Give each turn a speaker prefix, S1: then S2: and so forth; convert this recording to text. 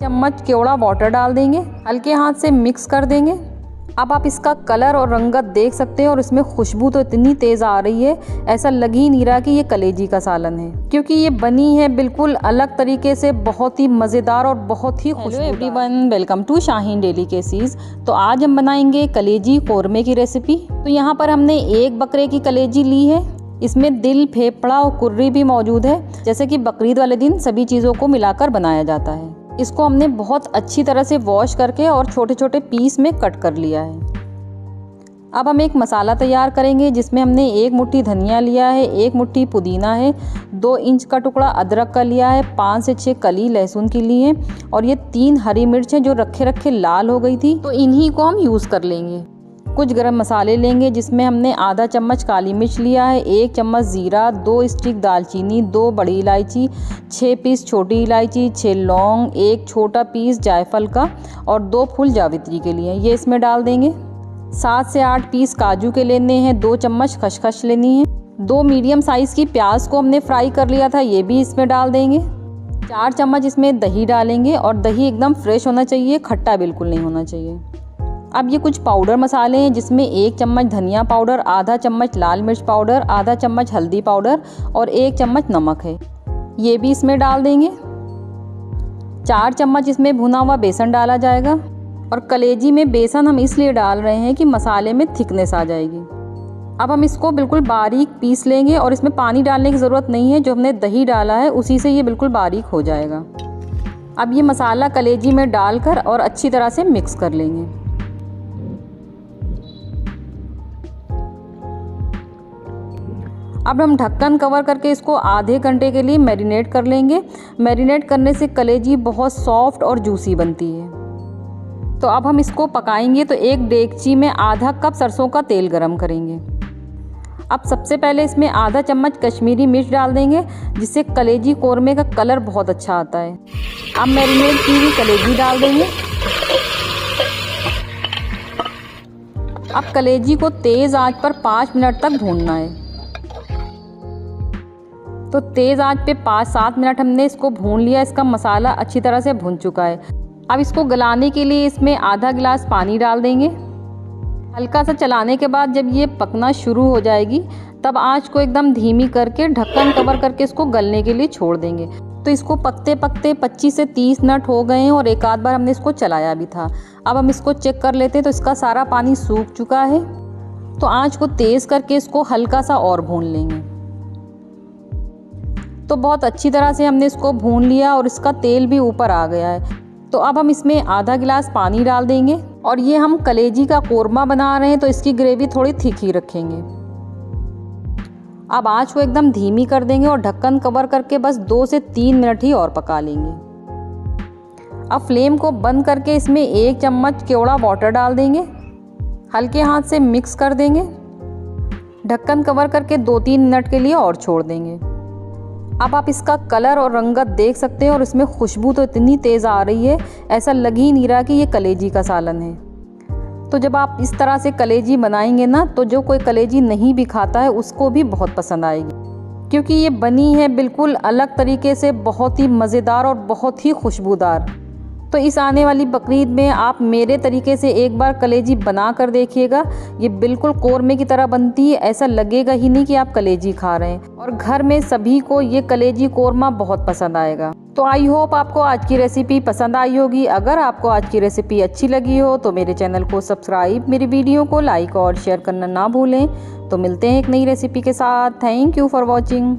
S1: चम्मच केवड़ा वाटर डाल देंगे, हल्के हाथ से मिक्स कर देंगे। अब आप इसका कलर और रंगत देख सकते हैं और इसमें खुशबू तो इतनी तेज़ आ रही है, ऐसा लग ही नहीं रहा कि ये कलेजी का सालन है, क्योंकि ये बनी है बिल्कुल अलग तरीके से, बहुत ही मज़ेदार और बहुत ही खुशबू। Hello everyone, welcome to Shaheen delicacies. तो आज हम बनाएंगे कलेजी कौरमे की रेसिपी। तो यहाँ पर हमने एक बकरे की कलेजी ली है। इसमें दिल, फेफड़ा और कुर्री भी मौजूद है, जैसे कि बकरीद वाले दिन सभी चीज़ों को मिलाकर बनाया जाता है। इसको हमने बहुत अच्छी तरह से वॉश करके और छोटे छोटे पीस में कट कर लिया है। अब हम एक मसाला तैयार करेंगे, जिसमें हमने 1 मुट्ठी धनिया लिया है, 1 मुट्ठी पुदीना है, 2 इंच का टुकड़ा अदरक का लिया है, 5 से 6 कली लहसुन की ली है और ये 3 हरी मिर्च हैं जो रखे रखे लाल हो गई थी, तो इन्हीं को हम यूज़ कर लेंगे। कुछ गरम मसाले लेंगे, जिसमें हमने आधा चम्मच काली मिर्च लिया है, 1 चम्मच ज़ीरा, 2 स्टिक दालचीनी, 2 बड़ी इलायची, 6 पीस छोटी इलायची, 6 लौंग, 1 छोटा पीस जायफल का और 2 फूल जावित्री के लिए ये इसमें डाल देंगे। 7 से 8 पीस काजू के लेने हैं, 2 चम्मच खसखस लेनी है। 2 मीडियम साइज़ की प्याज को हमने फ्राई कर लिया था, ये भी इसमें डाल देंगे। 4 चम्मच इसमें दही डालेंगे और दही एकदम फ्रेश होना चाहिए, खट्टा बिल्कुल नहीं होना चाहिए। अब ये कुछ पाउडर मसाले हैं, जिसमें 1 चम्मच धनिया पाउडर, आधा चम्मच लाल मिर्च पाउडर, आधा चम्मच हल्दी पाउडर और 1 चम्मच नमक है, ये भी इसमें डाल देंगे। 4 चम्मच इसमें भुना हुआ बेसन डाला जाएगा और कलेजी में बेसन हम इसलिए डाल रहे हैं कि मसाले में थिकनेस आ जाएगी। अब हम इसको बिल्कुल बारीक पीस लेंगे और इसमें पानी डालने की ज़रूरत नहीं है, जो हमने दही डाला है उसी से ये बिल्कुल बारीक हो जाएगा। अब ये मसाला कलेजी में डालकर और अच्छी तरह से मिक्स कर लेंगे। अब हम ढक्कन कवर करके इसको आधे घंटे के लिए मैरिनेट कर लेंगे। मैरिनेट करने से कलेजी बहुत सॉफ्ट और जूसी बनती है। तो अब हम इसको पकाएंगे। तो एक डेगची में आधा कप सरसों का तेल गरम करेंगे। अब सबसे पहले इसमें आधा चम्मच कश्मीरी मिर्च डाल देंगे, जिससे कलेजी कौरमे का कलर बहुत अच्छा आता है। अब मैरिनेट की हुई कलेजी डाल देंगे। अब कलेजी को तेज़ आंच पर 5 मिनट तक भूनना है। तो तेज़ आंच पे 5-7 मिनट हमने इसको भून लिया। इसका मसाला अच्छी तरह से भुन चुका है। अब इसको गलाने के लिए इसमें आधा गिलास पानी डाल देंगे। हल्का सा चलाने के बाद जब ये पकना शुरू हो जाएगी, तब आंच को एकदम धीमी करके ढक्कन कवर करके इसको गलने के लिए छोड़ देंगे। तो इसको पकते पकते 25 से 30 मिनट हो गए हैं और एक आध बार हमने इसको चलाया भी था। अब हम इसको चेक कर लेते हैं। तो इसका सारा पानी सूख चुका है। तो आँच को तेज़ करके इसको हल्का सा और भून लेंगे। तो बहुत अच्छी तरह से हमने इसको भून लिया और इसका तेल भी ऊपर आ गया है। तो अब हम इसमें आधा गिलास पानी डाल देंगे और ये हम कलेजी का कौरमा बना रहे हैं, तो इसकी ग्रेवी थोड़ी थिक ही रखेंगे। अब आंच को एकदम धीमी कर देंगे और ढक्कन कवर करके बस 2 से 3 मिनट ही और पका लेंगे। अब फ्लेम को बंद करके इसमें 1 चम्मच केवड़ा वाटर डाल देंगे, हल्के हाथ से मिक्स कर देंगे। ढक्कन कवर करके 2-3 मिनट के लिए और छोड़ देंगे। अब आप इसका कलर और रंगत देख सकते हैं और इसमें खुशबू तो इतनी तेज़ आ रही है, ऐसा लग ही नहीं रहा कि ये कलेजी का सालन है। तो जब आप इस तरह से कलेजी बनाएंगे ना, तो जो कोई कलेजी नहीं भी खाता है उसको भी बहुत पसंद आएगी, क्योंकि ये बनी है बिल्कुल अलग तरीके से, बहुत ही मज़ेदार और बहुत ही खुशबूदार। तो इस आने वाली बकरीद में आप मेरे तरीके से एक बार कलेजी बना कर देखिएगा। ये बिल्कुल कौरमे की तरह बनती है, ऐसा लगेगा ही नहीं कि आप कलेजी खा रहे हैं और घर में सभी को ये कलेजी कौरमा बहुत पसंद आएगा। तो आई होप आपको आज की रेसिपी पसंद आई होगी। अगर आपको आज की रेसिपी अच्छी लगी हो तो मेरे चैनल को सब्सक्राइब, मेरी वीडियो को लाइक और शेयर करना ना भूलें। तो मिलते हैं एक नई रेसिपी के साथ। Thank you for watching.